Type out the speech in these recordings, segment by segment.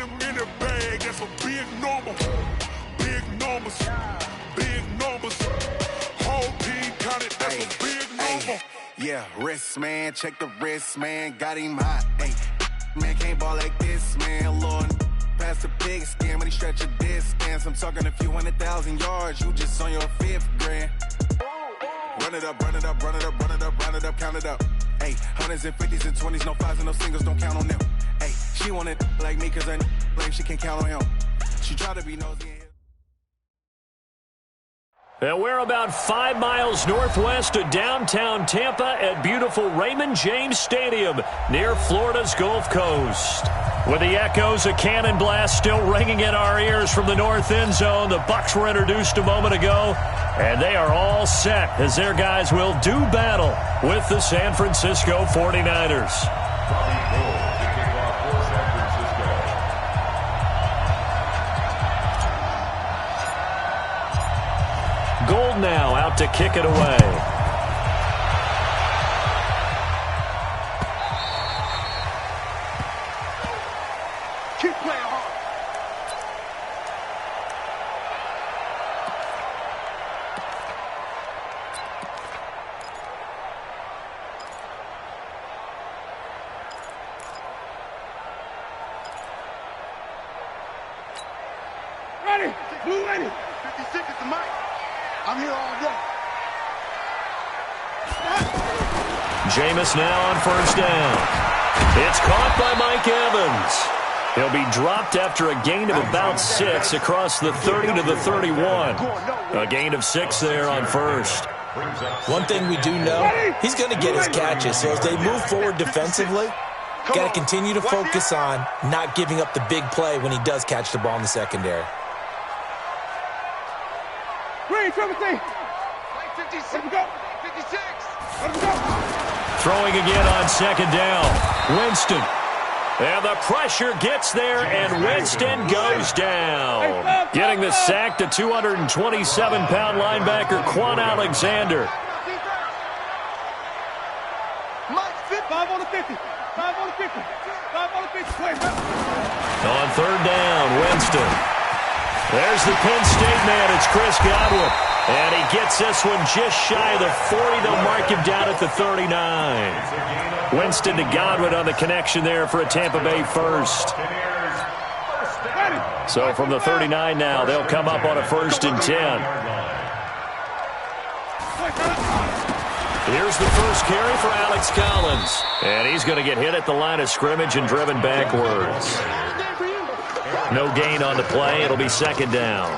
him in the bag, that's a big number. Big numbers, big numbers. Whole team counted, that's a big number. Yeah, wrist, man, check the wrist, man, got him hot. Ay, man, can't ball like this, man, Lord. Past the pig skin when he stretch a distance. I'm talking a few 100,000 yards, you just on your 5th grand. Run it up, run it up, run it up, run it up, run it up, count it up. Ay, hundreds and 50s and 20s, no 5s and no singles, don't count on them. Ay, she want it like me cause her lame, she can't count on him. She try to be nosy. And we're about 5 miles northwest of downtown Tampa at beautiful Raymond James Stadium near Florida's Gulf Coast. With the echoes of cannon blast still ringing in our ears from the north end zone, the Bucs were introduced a moment ago, and they are all set as their guys will do battle with the San Francisco 49ers. Gold now out to kick it away. Keep playing hard. Ready, blue ready. 56 is the mic. I'm here all day. Jameis now on first down. It's caught by Mike Evans. He'll be dropped after a gain of about 6 across the 30 to the 31. A gain of 6 there on first. One thing we do know, he's going to get his catches. So as they move forward defensively, got to continue to focus on not giving up the big play when he does catch the ball in the secondary. Triple T. 56. Let him go. 56. Let him go. Throwing again on second down. Winston. And the pressure gets there, and Winston goes down. Getting the sack to 227-pound linebacker Quan Alexander. 5 on the 50. 5 on the 50. 5 on the 50. On third down, Winston. There's the Penn State man. It's Chris Godwin. And he gets this one just shy of the 40. They'll mark him down at the 39. Winston to Godwin on the connection there for a Tampa Bay first. So from the 39 now, they'll come up on a 1st and 10. Here's the first carry for Alex Collins. And he's going to get hit at the line of scrimmage and driven backwards. No gain on the play. It'll be second down.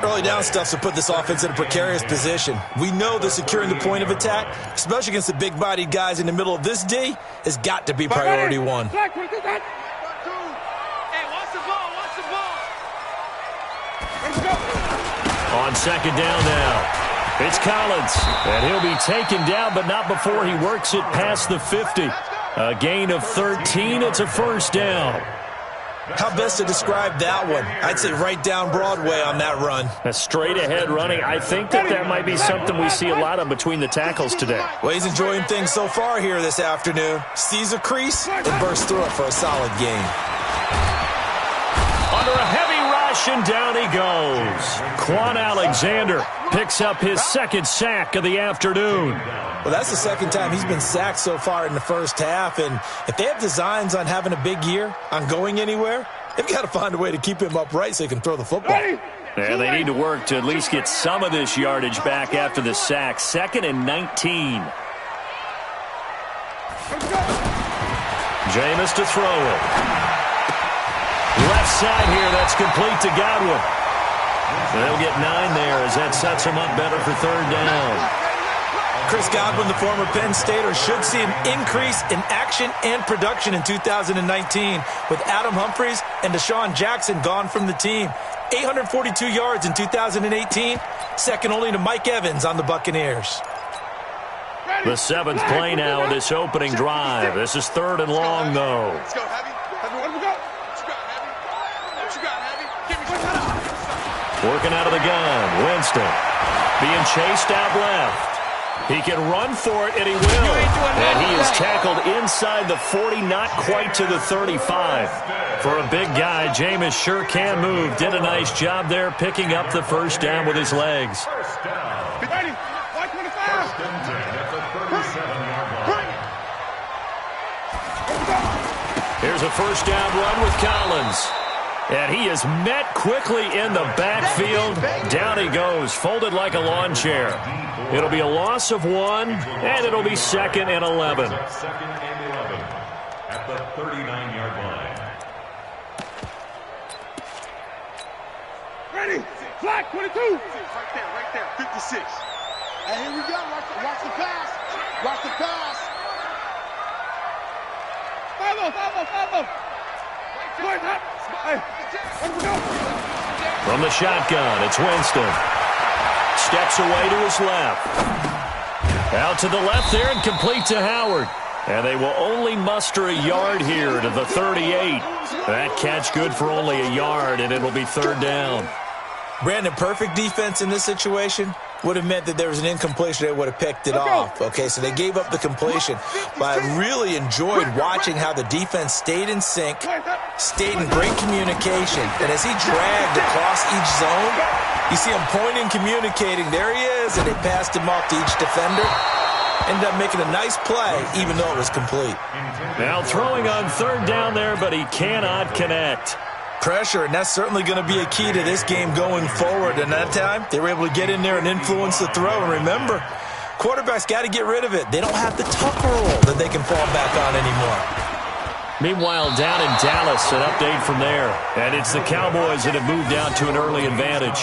Early down stuff's to put this offense in a precarious position. We know that securing the point of attack, especially against the big-bodied guys in the middle of this D, has got to be priority one. On second down now. It's Collins, and he'll be taken down, but not before he works it past the 50. A gain of 13. It's a first down. How best to describe that one? I'd say right down Broadway on that run. A straight-ahead running. I think that might be something we see a lot of between the tackles today. Well, he's enjoying things so far here this afternoon. Sees a crease and bursts through it for a solid gain. Under a heavy rush, and down he goes. Quan Alexander picks up his second sack of the afternoon. Well, that's the second time he's been sacked so far in the first half, and if they have designs on having a big year, on going anywhere, they've got to find a way to keep him upright so he can throw the football. And they need to work to at least get some of this yardage back after the sack. 2nd and 19. Jameis to throw it. Left side here, that's complete to Godwin. They'll get 9 there as that sets him up better for third down. Chris Godwin, the former Penn Stater, should see an increase in action and production in 2019 with Adam Humphries and Deshaun Jackson gone from the team. 842 yards in 2018, second only to Mike Evans on the Buccaneers. The 7th play now of this opening drive. This is 3rd and long, though. Let's go, Heavy. What you got, Heavy? Give me some. Working out of the gun. Winston being chased out left. He can run for it, and he will. And he is tackled inside the 40, not quite to the 35. For a big guy, Jameis sure can move. Did a nice job there picking up the first down with his legs. Here's a first down run with Collins. And he is met quickly in the backfield. Down he goes, folded like a lawn chair. It'll be a loss of 1, and it'll be 2nd and 11. Second and 11 at the 39-yard line. Ready? Flag 22. Right there, 56. And here we go. Watch the pass. Watch the pass. Follow. From the shotgun, it's Winston. Steps away to his left. Out to the left there and complete to Howard. And they will only muster a yard here to the 38. That catch good for only a yard, and it'll be 3rd down. Brandon, perfect defense in this situation would have meant that there was an incompletion. They would have picked it off. Okay, so they gave up the completion. But I really enjoyed watching how the defense stayed in sync, stayed in great communication. And as he dragged across each zone, you see him pointing, communicating. There he is, and they passed him off to each defender. Ended up making a nice play, even though it was complete. Now throwing on 3rd down there, but he cannot connect. Pressure, and that's certainly going to be a key to this game going forward. And that time, they were able to get in there and influence the throw. And remember, quarterbacks got to get rid of it. They don't have the tuck rule that they can fall back on anymore. Meanwhile, down in Dallas, an update from there. And it's the Cowboys that have moved down to an early advantage.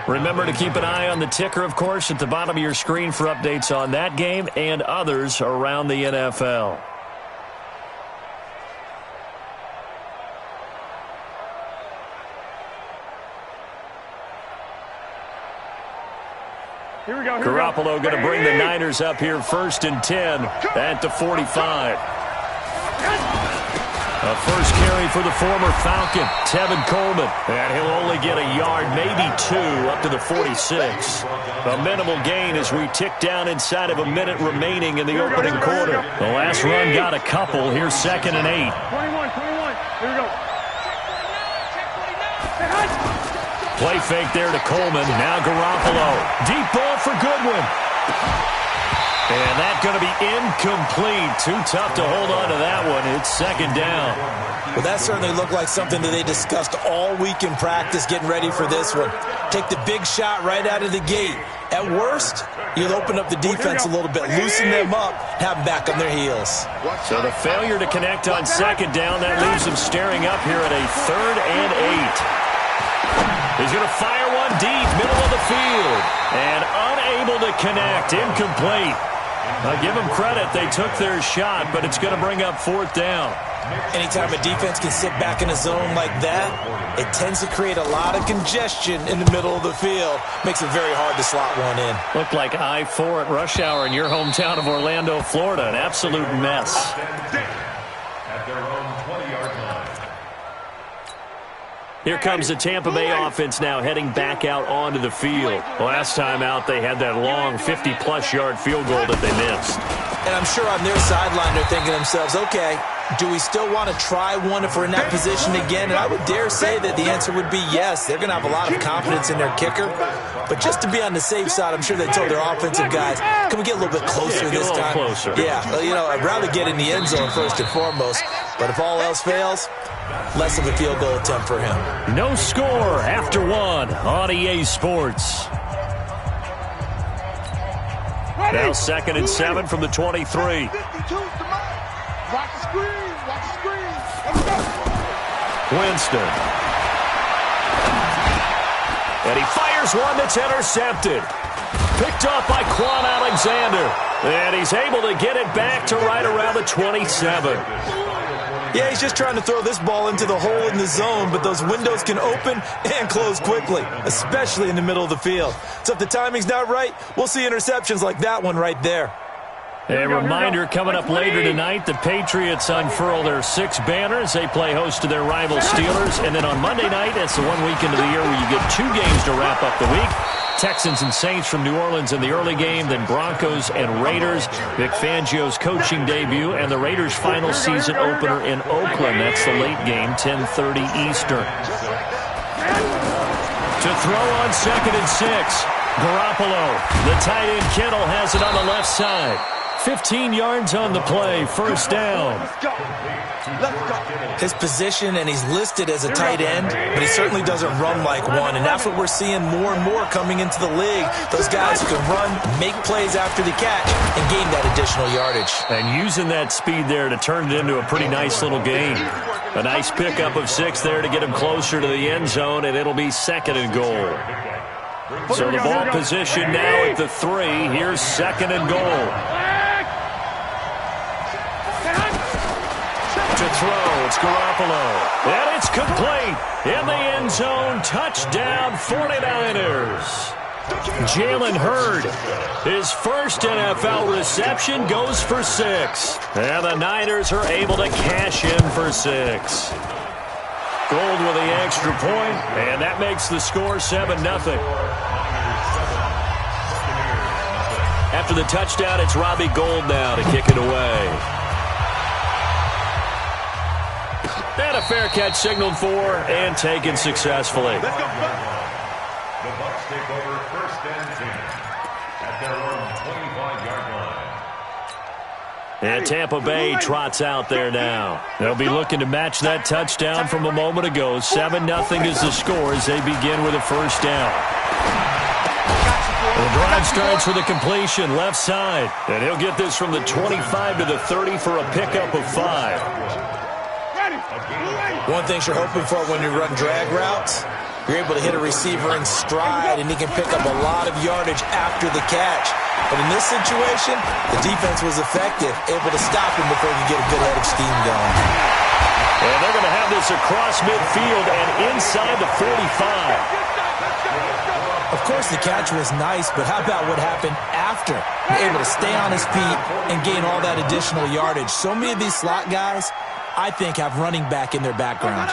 Remember to keep an eye on the ticker, of course, at the bottom of your screen for updates on that game and others around the NFL. Garoppolo going to bring the Niners up here 1st and 10 at the 45. A first carry for the former Falcon, Tevin Coleman. And he'll only get a yard, maybe 2, up to the 46. A minimal gain as we tick down inside of a minute remaining in the opening quarter. The last run got a couple. Here's 2nd and 8. 21. Here we go. Play fake there to Coleman. Now Garoppolo. Deep ball for Goodwin. And that's going to be incomplete. Too tough to hold on to that one. It's 2nd down. Well, that certainly looked like something that they discussed all week in practice getting ready for this one. Take the big shot right out of the gate. At worst, you'll open up the defense a little bit, loosen them up, have them back on their heels. So the failure to connect on 2nd down, that leaves them staring up here at a 3rd and 8. He's going to fire one deep, middle of the field. And unable to connect, incomplete. I'll give them credit, they took their shot, but it's going to bring up 4th down. Anytime a defense can sit back in a zone like that, it tends to create a lot of congestion in the middle of the field. Makes it very hard to slot one in. Looked like I-4 at rush hour in your hometown of Orlando, Florida. An absolute mess. At their own 20-yard line. Here comes the Tampa Bay offense now heading back out onto the field. Last time out, they had that long 50-plus yard field goal that they missed. And I'm sure on their sideline they're thinking to themselves, okay, do we still want to try one if we're in that position again? And I would dare say that the answer would be yes. They're going to have a lot of confidence in their kicker. But just to be on the safe side, I'm sure they told their offensive guys, can we get a little bit closer this time? Closer. Yeah, I'd rather get in the end zone first and foremost. But if all else fails, less of a field goal attempt for him. No score after 1 on EA Sports. Now 2nd and 7 from the 23. Watch the screen. Watch the screen. Winston. And he fires one that's intercepted. Picked off by Quan Alexander. And he's able to get it back to right around the 27. Yeah, he's just trying to throw this ball into the hole in the zone, but those windows can open and close quickly, especially in the middle of the field. So if the timing's not right, we'll see interceptions like that one right there. A reminder coming up later tonight, the Patriots unfurl their 6 banners. They play host to their rival Steelers. And then on Monday night, it's the one weekend of the year where you get 2 games to wrap up the week. Texans and Saints from New Orleans in the early game, then Broncos and Raiders. Vic Fangio's coaching debut, and the Raiders' final season opener in Oakland. That's the late game, 10:30 Eastern. To throw on 2nd and 6. Garoppolo. The tight end Kittle has it on the left side. 15 yards on the play, first down. His position, and he's listed as a tight end, but he certainly doesn't run like one, and that's what we're seeing more and more coming into the league. Those guys who can run, make plays after the catch, and gain that additional yardage. And using that speed there to turn it into a pretty nice little game. A nice pickup of 6 there to get him closer to the end zone, and it'll be 2nd and goal. So the ball position now at the 3. Here's 2nd and goal. To throw, it's Garoppolo. And it's complete. In the end zone, touchdown 49ers. Jalen Hurd, his first NFL reception, goes for 6. And the Niners are able to cash in for 6. Gold with the extra point, and that makes the score 7-0. After the touchdown, it's Robbie Gould now to kick it away. And a fair catch signaled for and taken successfully. The Bucs take over 1st and 10 at their own 25-yard line. And Tampa Bay trots out there now. They'll be looking to match that touchdown from a moment ago. 7-0 is the score as they begin with a first down. The drive starts with a completion left side. And he'll get this from the 25 to the 30 for a pickup of 5. One thing you're hoping for when you run drag routes, you're able to hit a receiver in stride, and he can pick up a lot of yardage after the catch. But in this situation, the defense was effective, able to stop him before he could get a good head of steam going. And they're going to have this across midfield and inside the 45. Of course, the catch was nice, but how about what happened after? Able to stay on his feet and gain all that additional yardage. So many of these slot guys, I think, have running back in their background.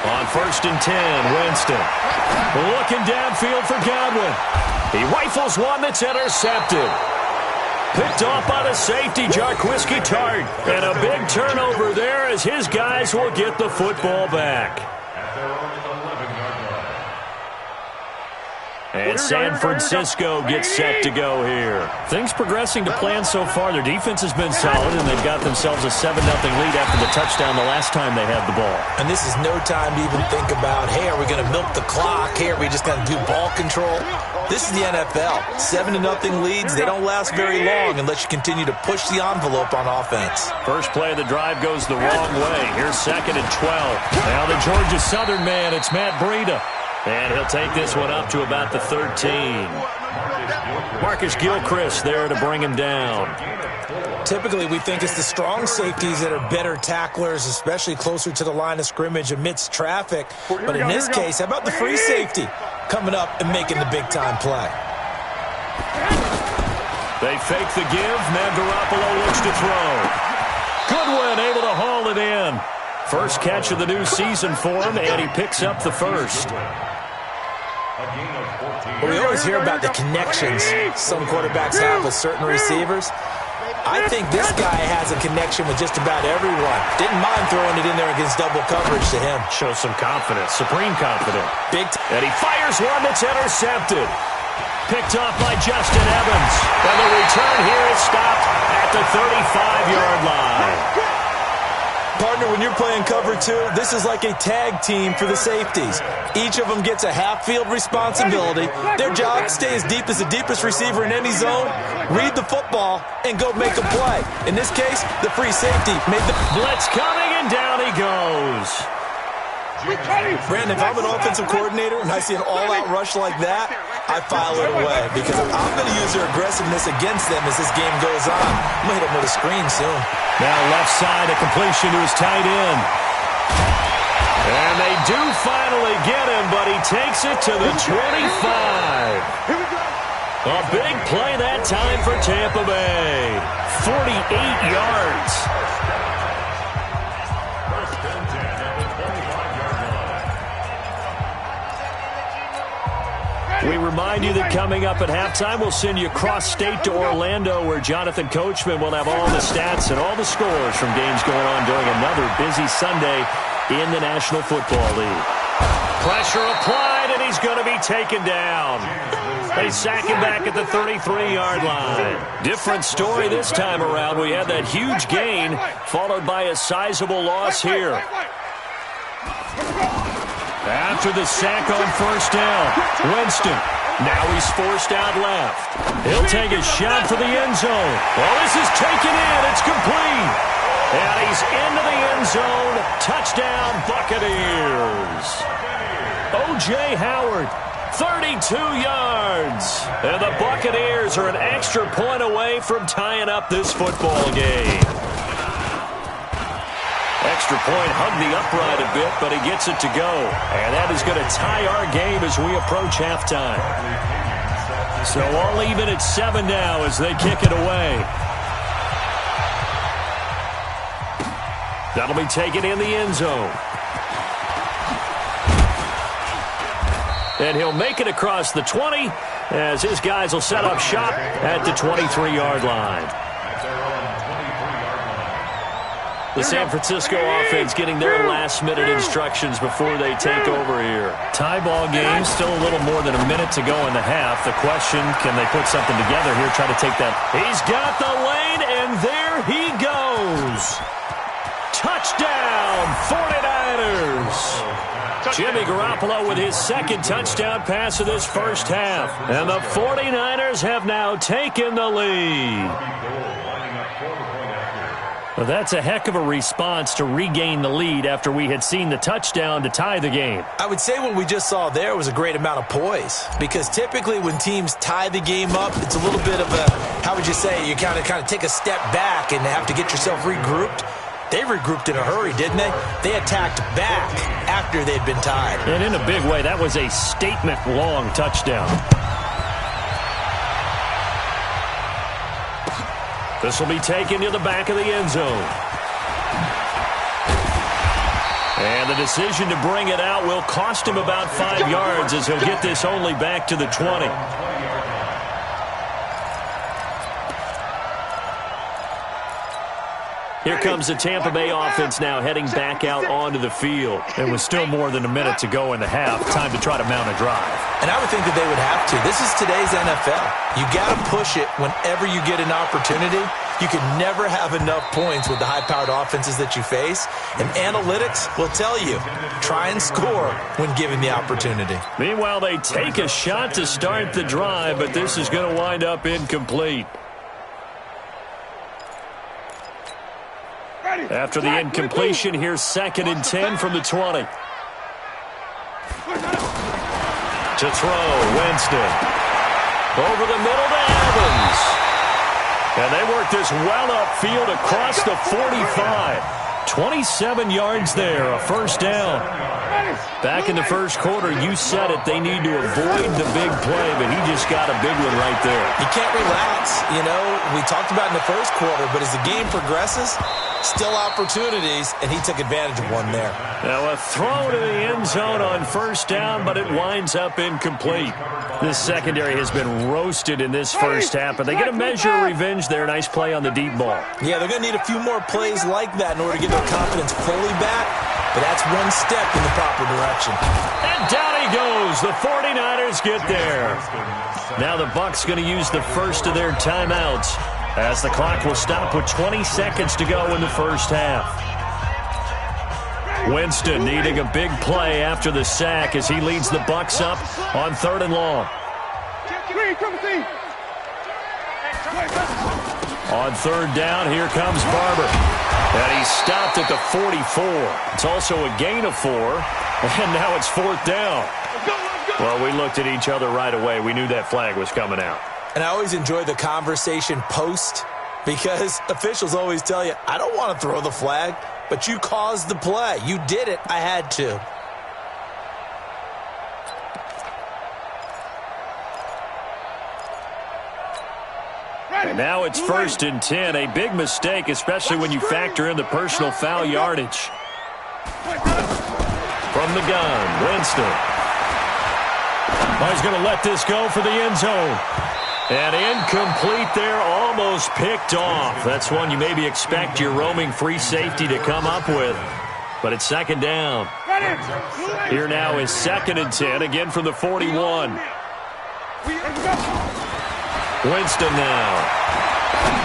On 1st and 10, Winston. Looking downfield for Godwin. He rifles one that's intercepted. Picked off by the safety, Jarquiski Tart. And a big turnover there as his guys will get the football back. And San Francisco gets set to go here. Things progressing to plan so far. Their defense has been solid, and they've got themselves a 7-0 lead after the touchdown the last time they had the ball. And this is no time to even think about, hey, are we going to milk the clock? Hey, are we just going to do ball control? This is the NFL. 7-0 leads, they don't last very long unless you continue to push the envelope on offense. First play of the drive goes the wrong way. Here's 2nd and 12. Now the Georgia Southern man, it's Matt Breida. And he'll take this one up to about the 13. Marcus Gilchrist there to bring him down. Typically, we think it's the strong safeties that are better tacklers, especially closer to the line of scrimmage amidst traffic. But in this case, how about the free safety coming up and making the big-time play? They fake the give. Now Garoppolo looks to throw. Goodwin able to haul it in. First catch of the new season for him, and he picks up the first. Well, we always hear about the connections some quarterbacks have with certain receivers. I think this guy has a connection with just about everyone. Didn't mind throwing it in there against double coverage to him. Shows some confidence, supreme confidence. And he fires one that's intercepted. Picked off by Justin Evans. And the return here is stopped at the 35-yard line. Partner, when you're playing cover 2, this is like a tag team for the safeties. Each of them gets a half-field responsibility. Their job, stay as deep as the deepest receiver in any zone, read the football, and go make a play. In this case, the free safety made the blitz coming, and down he goes. Brandon, if I'm an offensive coordinator and I see an all-out rush like that, I file it away because I'm going to use their aggressiveness against them as this game goes on. I'm going to hit them with a screen soon. Now left side, a completion to his tight end. And they do finally get him, but he takes it to the 25. A big play that time for Tampa Bay. 48 yards. remind you that coming up at halftime, we'll send you cross-state to Orlando, where Jonathan Coachman will have all the stats and all the scores from games going on during another busy Sunday in the National Football League. Pressure applied, and he's going to be taken down. They sack him back at the 33-yard line. Different story this time around. We had that huge gain, followed by a sizable loss here. After the sack on first down, Winston. Now he's forced out left. He'll take a shot for the end zone. Well, this is taken in. It's complete. And he's into the end zone. Touchdown, Buccaneers. O.J. Howard, 32 yards. And the Buccaneers are an extra point away from tying up this football game. Extra point hugged the upright a bit, but he gets it to go. And that is going to tie our game as we approach halftime. So all even at 7 now as they kick it away. That'll be taken in the end zone. And he'll make it across the 20 as his guys will set up shop at the 23-yard line. The San Francisco offense getting their last-minute instructions before they take over here. Tie ball game, still a little more than a minute to go in the half. The question, can they put something together here, try to take that. He's got the lane, and there he goes. Touchdown, 49ers. Jimmy Garoppolo with his second touchdown pass of this first half. And the 49ers have now taken the lead. Well, that's a heck of a response to regain the lead after we had seen the touchdown to tie the game. I would say what we just saw there was a great amount of poise, because typically when teams tie the game up, it's a little bit of a, how would you say, you kind of take a step back and have to get yourself regrouped. They regrouped in a hurry, didn't they? They attacked back after they'd been tied. And in a big way, that was a statement-long touchdown. This will be taken to the back of the end zone. And the decision to bring it out will cost him about 5 yards as he'll get this only back to the 20. Here comes the Tampa Bay offense now heading back out onto the field. And with still more than a minute to go in the half, time to try to mount a drive. And I would think that they would have to. This is today's NFL. You got to push it whenever you get an opportunity. You can never have enough points with the high-powered offenses that you face. And analytics will tell you, try and score when given the opportunity. Meanwhile, they take a shot to start the drive, but this is going to wind up incomplete. After the incompletion, here's 2nd and 10 from the 20. To throw, Winston. Over the middle to Evans. And they work this well upfield across the 45. 27 yards there, a first down. Back in the first quarter, you said it, they need to avoid the big play, but he just got a big one right there. You can't relax. You know, we talked about in the first quarter, but as the game progresses, still opportunities, and he took advantage of one there. Now a throw to the end zone on first down, but it winds up incomplete. This secondary has been roasted in this first half, but they get a measure of revenge there. Nice play on the deep ball. Yeah, they're going to need a few more plays like that in order to get their confidence fully back, but that's one step in the proper direction. And down he goes. The 49ers get there. Now the Bucs going to use the first of their timeouts, as the clock will stop with 20 seconds to go in the first half. Winston needing a big play after the sack as he leads the Bucs up on 3rd and long. On 3rd down, here comes Barber. And he's stopped at the 44. It's also a gain of 4. And now it's 4th down. Well, we looked at each other right away. We knew that flag was coming out. And I always enjoy the conversation post, because officials always tell you, I don't want to throw the flag, but you caused the play. You did it. I had to. And now it's 1st and 10. A big mistake, especially when you factor in the personal foul yardage. From the gun, Winston. Oh, he's going to let this go for the end zone. And incomplete there, almost picked off. That's one you maybe expect your roaming free safety to come up with. But it's second down. Here now is 2nd and 10, again from the 41. Winston now.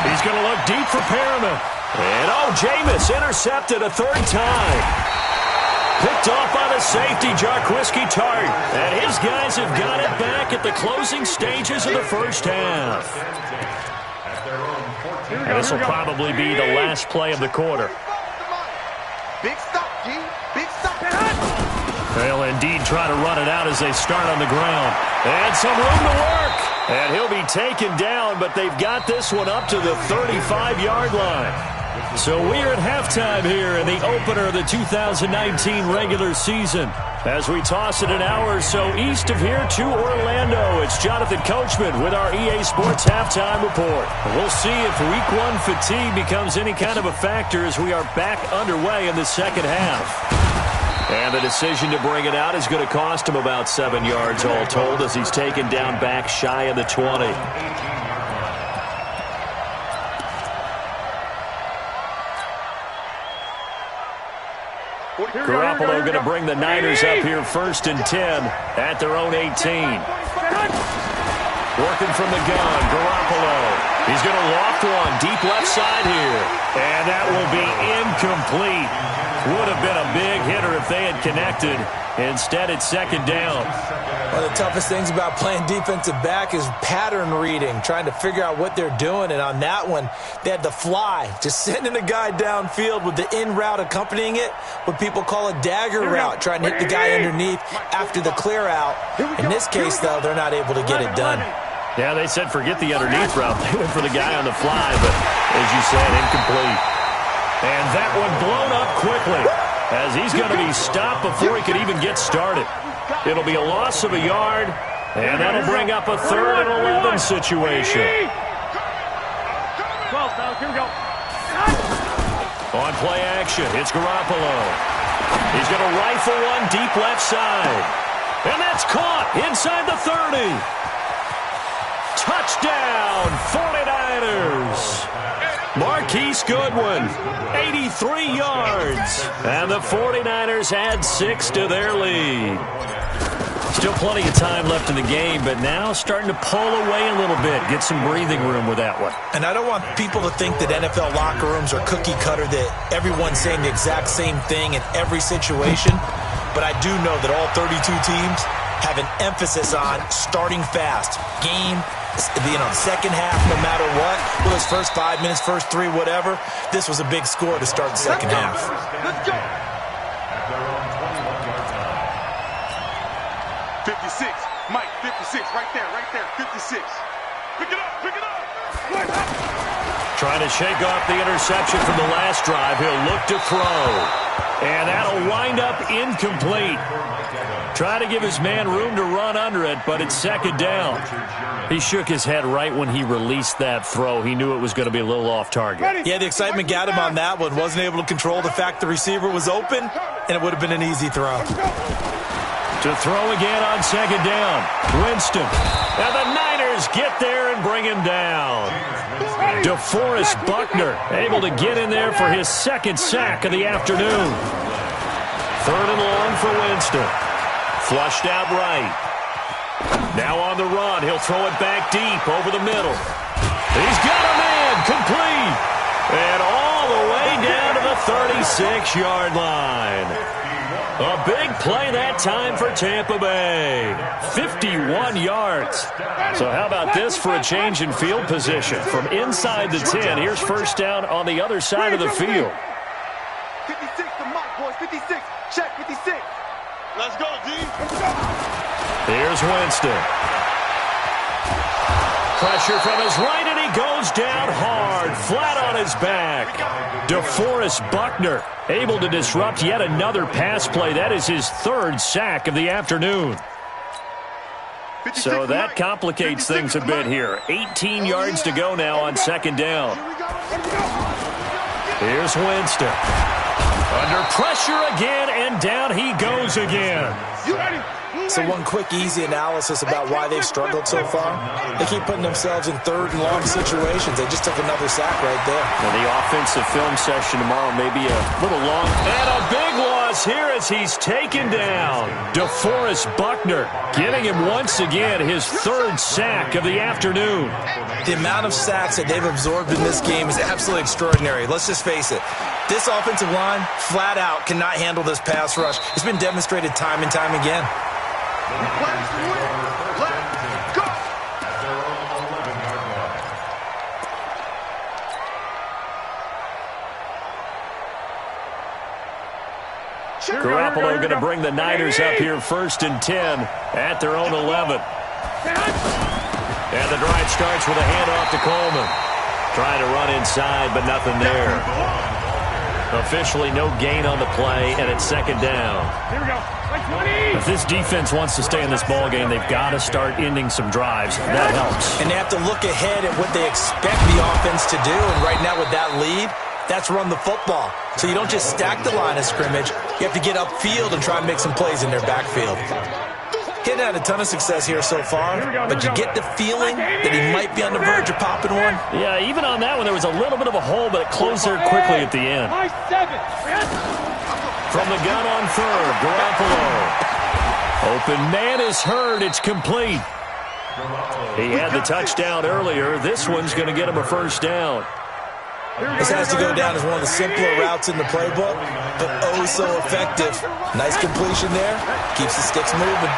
He's going to look deep for Perriman. And, Jameis intercepted a 3rd time. Picked off by the safety, Jarquiski Tart. And his guys have got it back at the closing stages of the first half. And this will probably be the last play of the quarter. Big stop, G. Big stop. They'll indeed try to run it out as they start on the ground. And some room to work. And he'll be taken down, but they've got this one up to the 35-yard line. So we're at halftime here in the opener of the 2019 regular season. As we toss it an hour or so east of here to Orlando, it's Jonathan Coachman with our EA Sports Halftime Report. We'll see if Week 1 fatigue becomes any kind of a factor as we are back underway in the second half. And the decision to bring it out is going to cost him about 7 yards all told as he's taken down back shy of the 20. Garoppolo going to bring the Niners up here 1st and 10 at their own 18. Working from the gun, Garoppolo. He's going to loft one deep left side here. And that will be incomplete. Would have been a big hitter if they had connected. Instead, it's 2nd down. One of the toughest things about playing defensive back is pattern reading, trying to figure out what they're doing. And on that one, they had the fly, just sending a guy downfield with the in route accompanying it, what people call a dagger route, trying to hit the guy underneath after the clear out. In this case, though, they're not able to get it done. Yeah, they said forget the underneath route. They went for the guy on the fly, but as you said, incomplete. And that one blown up quickly as he's going to be stopped before he could even get started. It'll be a loss of a yard, and that'll bring up a 3rd and 11 situation. On play action, it's Garoppolo. He's going to rifle one deep left side. And that's caught inside the 30. Touchdown, 49ers. Marquise Goodwin, 83 yards. And the 49ers add 6 to their lead. Still plenty of time left in the game, but now starting to pull away a little bit. Get some breathing room with that one. And I don't want people to think that NFL locker rooms are cookie cutter, that everyone's saying the exact same thing in every situation. But I do know that all 32 teams have an emphasis on starting fast. Second half, no matter what. Well, his first 5 minutes, first 3, whatever. This was a big score to start the second half. Let's go. 56. Mike, 56. Right there. 56. Pick it up. Trying to shake off the interception from the last drive. He'll look to throw. And that'll wind up incomplete. Try to give his man room to run under it, but it's 2nd down. He shook his head right when he released that throw. He knew it was going to be a little off target. Yeah, the excitement got him on that one. Wasn't able to control the fact the receiver was open, and it would have been an easy throw. To throw again on 2nd down. Winston. And the Niners get there and bring him down. DeForest Buckner able to get in there for his 2nd sack of the afternoon. 3rd and long for Winston. Flushed out right. Now on the run. He'll throw it back deep over the middle. He's got a man. Complete. And all the way down to the 36-yard line. A big play that time for Tampa Bay. 51 yards. So how about this for a change in field position? From inside the 10, here's first down on the other side of the field. 56 to Mike, boys. 56. Check 56. Let's go, D. Here's Winston. Pressure from his right, and he goes down hard, flat on his back. DeForest Buckner able to disrupt yet another pass play. That is his 3rd sack of the afternoon. So that complicates things a bit here. 18 yards to go now on 2nd down. Here's Winston. Under pressure again, and down he goes again. You ready? So one quick, easy analysis about why they've struggled so far. They keep putting themselves in third and long situations. They just took another sack right there. Now the offensive film session tomorrow may be a little long. And a big loss here as he's taken down. DeForest Buckner giving him once again his third sack of the afternoon. The amount of sacks that they've absorbed in this game is absolutely extraordinary. Let's just face it. This offensive line, flat out, cannot handle this pass rush. It's been demonstrated time and time again. Let's go. Garoppolo going to bring the Niners up here 1st and 10 at their own 11. And the drive starts with a handoff to Coleman. Trying to run inside, but nothing there. Officially no gain on the play, and it's 2nd down. Here we go. If this defense wants to stay in this ballgame, they've got to start ending some drives. That helps. And they have to look ahead at what they expect the offense to do. And right now with that lead, that's run the football. So you don't just stack the line of scrimmage. You have to get upfield and try and make some plays in their backfield. He hadn't had a ton of success here so far, but you get the feeling that he might be on the verge of popping one. Yeah, even on that one, there was a little bit of a hole, but it closed there quickly at the end. From the gun on 3rd, Garoppolo. Open man is heard. It's complete. He had the touchdown earlier. This one's going to get him a 1st down. This has to go down as one of the simpler routes in the playbook, but oh so effective. Nice completion there. Keeps the sticks moving.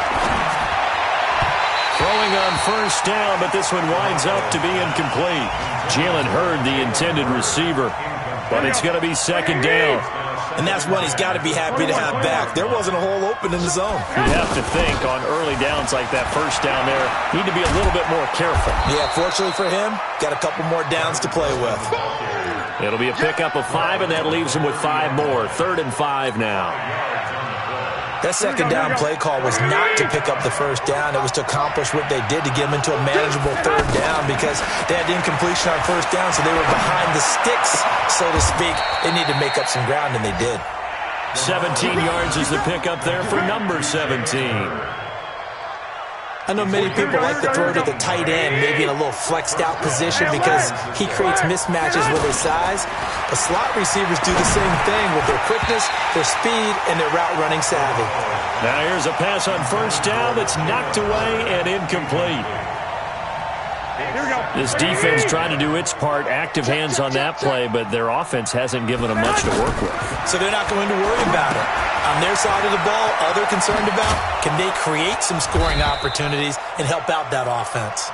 Throwing on 1st down, but this one winds up to be incomplete. Jalen Hurd, the intended receiver, but it's going to be 2nd down. And that's one he's got to be happy to have back. There wasn't a hole open in the zone. You have to think on early downs like that 1st down there, need to be a little bit more careful. Yeah, fortunately for him, got a couple more downs to play with. It'll be a pickup of 5, and that leaves him with 5 more. 3rd and 5 now. That 2nd down play call was not to pick up the 1st down. It was to accomplish what they did to get them into a manageable 3rd down because they had incompletion on 1st down, so they were behind the sticks, so to speak. They needed to make up some ground, and they did. 17 yards is the pickup there for number 17. I know many people like to throw to the tight end, maybe in a little flexed out position because he creates mismatches with his size. But slot receivers do the same thing with their quickness, their speed, and their route running savvy. Now here's a pass on 1st down that's knocked away and incomplete. This defense trying to do its part, active hands on that play, but their offense hasn't given them much to work with. So they're not going to worry about it. On their side of the ball, all they're concerned about, can they create some scoring opportunities and help out that offense?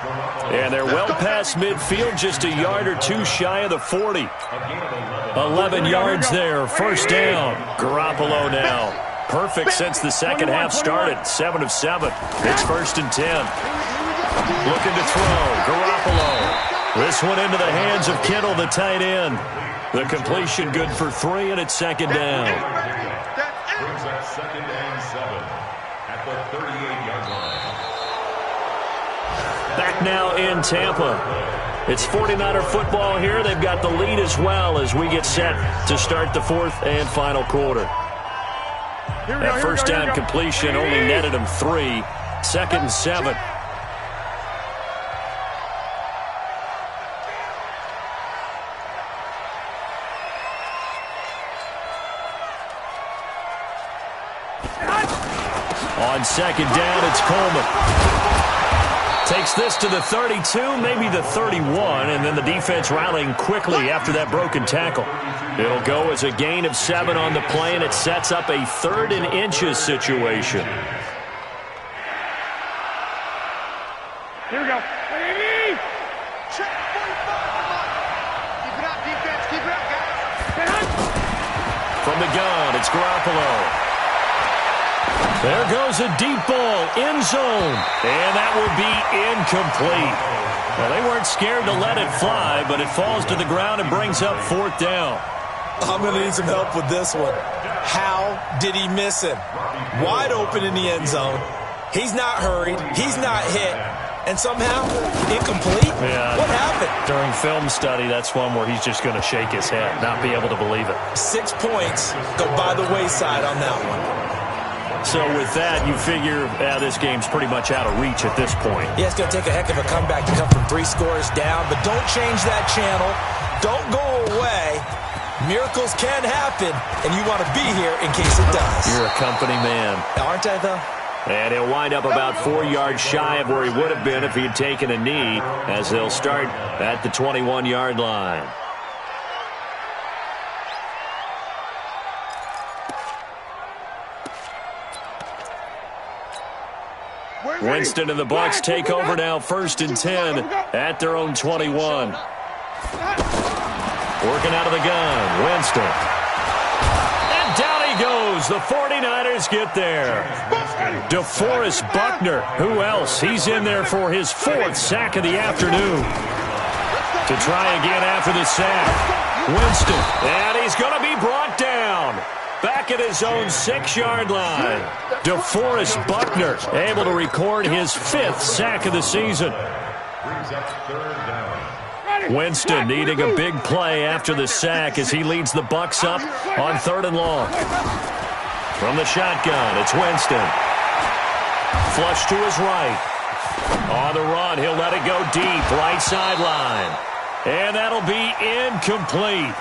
And they're well past midfield, just a yard or 2 shy of the 40. 11 yards there, 1st down. Garoppolo now. Perfect since the 2nd half started, 7 of 7. It's 1st and 10. Looking to throw, Garoppolo. This one into the hands of Kittle, the tight end. The completion good for 3, and it's 2nd down. Brings up 2nd and 7 at the 38-yard line. Back now in Tampa. It's 49er football here. They've got the lead as well as we get set to start the 4th and final quarter. That 1st down completion only netted them 3. 2nd and 7. On 2nd down, it's Coleman. Takes this to the 32, maybe the 31, and then the defense rallying quickly after that broken tackle. It'll go as a gain of 7 on the play, and it sets up a 3rd and inches situation. Here we go. Check 45. Keep it up, defense. Keep it up, guys. From the gun, it's Garoppolo. There goes a deep ball, end zone, and that will be incomplete. Well, they weren't scared to let it fly, but it falls to the ground and brings up 4th down. I'm going to need some help with this one. How did he miss him? Wide open in the end zone. He's not hurried. He's not hit. and somehow incomplete? Yeah. What happened? During film study, that's one where he's just going to shake his head, not be able to believe it. 6 points go by the wayside on that one. So with that, you figure this game's pretty much out of reach at this point. Yeah, it's going to take a heck of a comeback to come from 3 scores down, but don't change that channel. Don't go away. Miracles can happen, and you want to be here in case it does. You're a company man. Aren't I, though? And he'll wind up about 4 yards shy of where he would have been if he had taken a knee, as they'll start at the 21-yard line. Winston and the Bucs take over now, 1st and 10 at their own 21. Working out of the gun, Winston. And down he goes. The 49ers get there. DeForest Buckner, who else? He's in there for his 4th sack of the afternoon. To try again after the sack. Winston, and he's going to be brought down. Back at his own 6-yard line. DeForest Buckner able to record his 5th sack of the season. Brings up 3rd down. Winston needing a big play after the sack as he leads the Bucs up on 3rd and long. From the shotgun, it's Winston. Flush to his right. On the run, he'll let it go deep, right sideline. And that'll be incomplete.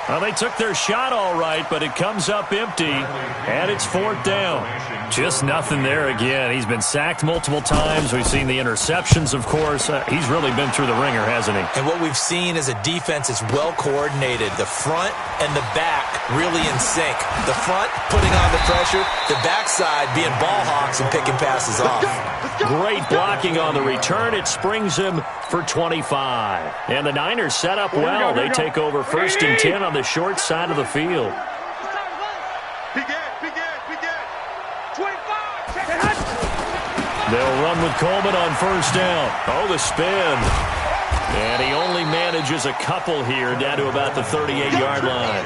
Well, they took their shot all right, but it comes up empty, and it's 4th down. Just nothing there again. He's been sacked multiple times. We've seen the interceptions, of course. He's really been through the ringer, hasn't he? And what we've seen is a defense that's well coordinated. The front and the back really in sync. The front putting on the pressure, the backside being ball hawks and picking passes off. Great blocking on the return. It springs him for 25. And the Niners set up well. They take over 1st and 10 on the short side of the field. They'll run with Coleman on 1st down. Oh, the spin. And he only manages a couple here down to about the 38-yard line.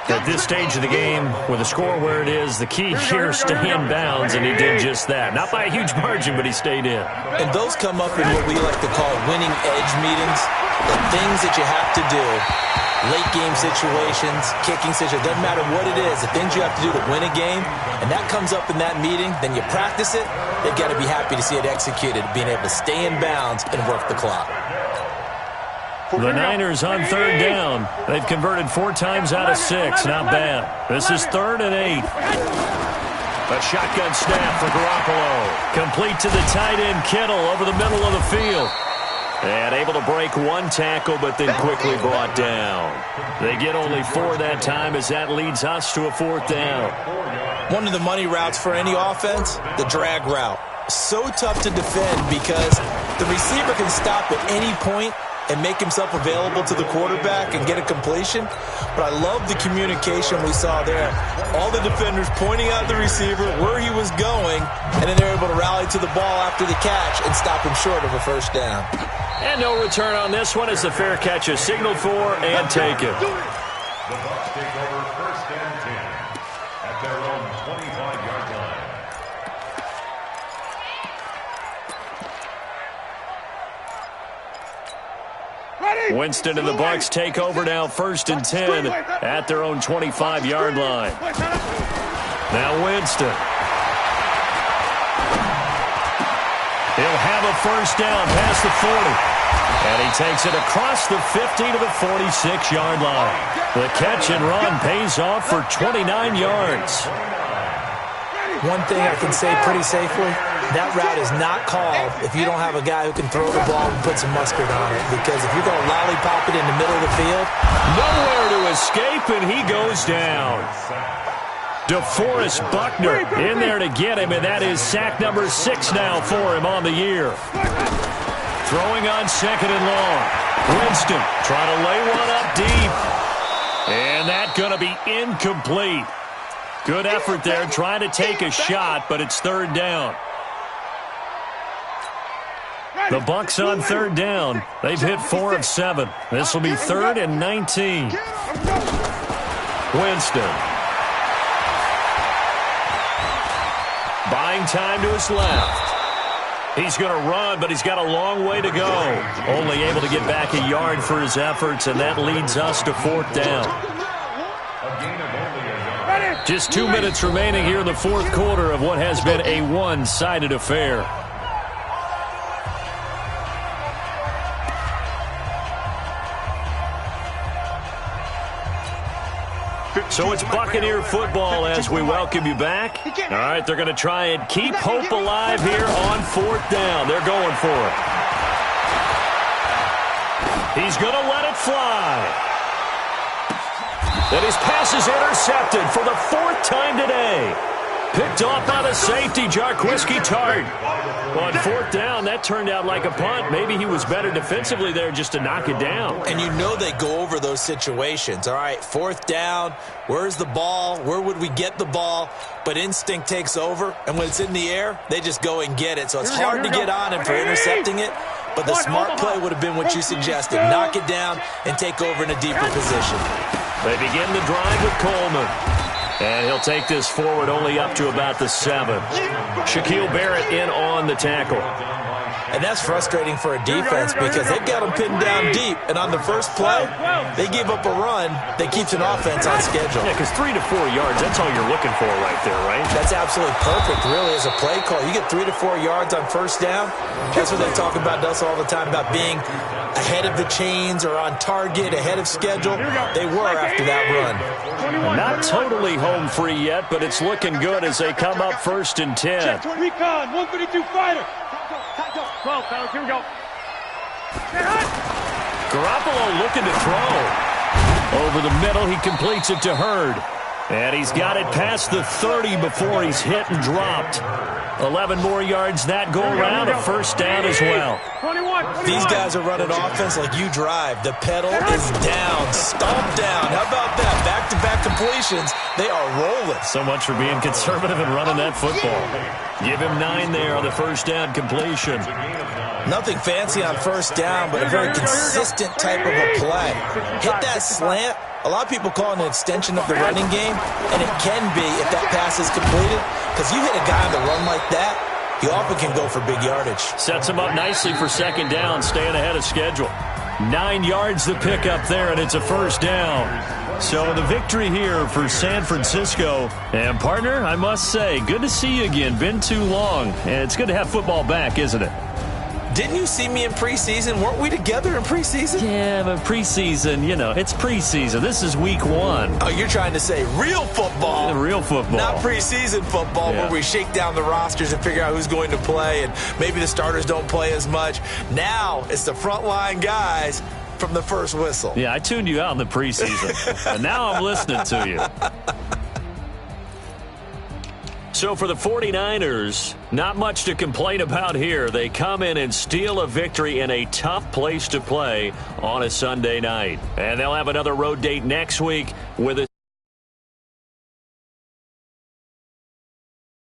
At this stage of the game, with the score where it is, the key here is stay in bounds, and he did just that. Not by a huge margin, but he stayed in. And those come up in what we like to call winning edge meetings. The things that you have to do, late game situations, kicking situations, doesn't matter what it is, the things you have to do to win a game, and that comes up in that meeting, then you practice it, they've got to be happy to see it executed, being able to stay in bounds and work the clock. The Niners on 3rd down. They've converted 4 times out of 6. Not bad. This is 3rd and 8. A shotgun snap for Garoppolo. Complete to the tight end, Kittle, over the middle of the field. And able to break 1 tackle, but then quickly brought down. They get only 4 that time as that leads us to a 4th down. One of the money routes for any offense, the drag route. So tough to defend because the receiver can stop at any point and make himself available to the quarterback and get a completion. But I love the communication we saw there. All the defenders pointing out the receiver, where he was going, and then they're able to rally to the ball after the catch and stop him short of a 1st down. And no return on this one as the fair catch is signaled for and taken. The Bucs take over 1st and 10 at their own 25-yard line. Winston and the Bucs take over now, 1st and 10 at their own 25-yard line. Now Winston. He'll have a 1st down past the 40. And he takes it across the 50 to the 46-yard line. The catch and run pays off for 29 yards. One thing I can say pretty safely, that route is not called if you don't have a guy who can throw the ball and put some mustard on it. Because if you're going to lollipop it in the middle of the field, nowhere to escape, and he goes down. DeForest Buckner in there to get him, and that is sack number 6 now for him on the year. Throwing on 2nd and long. Winston trying to lay one up deep. And that's going to be incomplete. Good effort there, trying to take a shot, but it's 3rd down. The Bucs on 3rd down. They've hit 4 of 7. This will be 3rd and 19. Winston. Buying time to his left. He's going to run, but he's got a long way to go. Only able to get back a yard for his efforts, and that leads us to 4th down. Just 2 minutes remaining here in the 4th quarter of what has been a one-sided affair. So it's Buccaneer football as we welcome you back. All right, they're going to try and keep hope alive here on 4th down. They're going for it. He's going to let it fly. And his pass is intercepted for the 4th time today. Picked off by the safety, Jarquiski Tart. On 4th down, that turned out like a punt. Maybe he was better defensively there just to knock it down. And you know they go over those situations. All right, 4th down, where's the ball? Where would we get the ball? But instinct takes over, and when it's in the air, they just go and get it. So it's hard to get on him for intercepting it, but the smart play would have been what you suggested. Knock it down and take over in a deeper position. They begin the drive with Coleman. And he'll take this forward only up to about the 7. Shaquille Barrett in on the tackle. And that's frustrating for a defense because they've got them pinned down deep. And on the first play, they give up a run that keeps an offense on schedule. Yeah, because 3 to 4 yards, that's all you're looking for right there, right? That's absolutely perfect, really, as a play call. You get 3 to 4 yards on first down. That's what they talk about us all the time, about being ahead of the chains or on target, ahead of schedule. They were after that run. Not totally home free yet, but it's looking good as they come up 1st and 10. Recon, 152 fighter. 12, fellas, here we go. Garoppolo looking to throw. Over the middle, he completes it to Hurd. And he's got it past the 30 before he's hit and dropped. 11 more yards that go around, a 1st down as well. 21. These guys are running offense like you drive. The pedal is down, stomp down. How about that? Back-to-back completions. They are rolling. So much for being conservative and running that football. Give him 9 there on the 1st down completion. Nothing fancy on 1st down, but a very consistent type of a play. Hit that slant. A lot of people call it an extension of the running game, and it can be if that pass is completed, because you hit a guy on the run like that, he often can go for big yardage. Sets him up nicely for 2nd down, staying ahead of schedule. 9 yards the pick up there, and it's a 1st down. So the victory here for San Francisco. And, partner, I must say, good to see you again. Been too long. And it's good to have football back, isn't it? Didn't you see me in preseason? Weren't we together in preseason? Yeah, but preseason, you know, it's preseason. This is week 1. Oh, you're trying to say real football. Real football. Not preseason football where we shake down the rosters and figure out who's going to play, and maybe the starters don't play as much. Now it's the frontline guys from the first whistle. Yeah, I tuned you out in the preseason, and now I'm listening to you. So for the 49ers, not much to complain about here. They come in and steal a victory in a tough place to play on a Sunday night. And they'll have another road date next week with a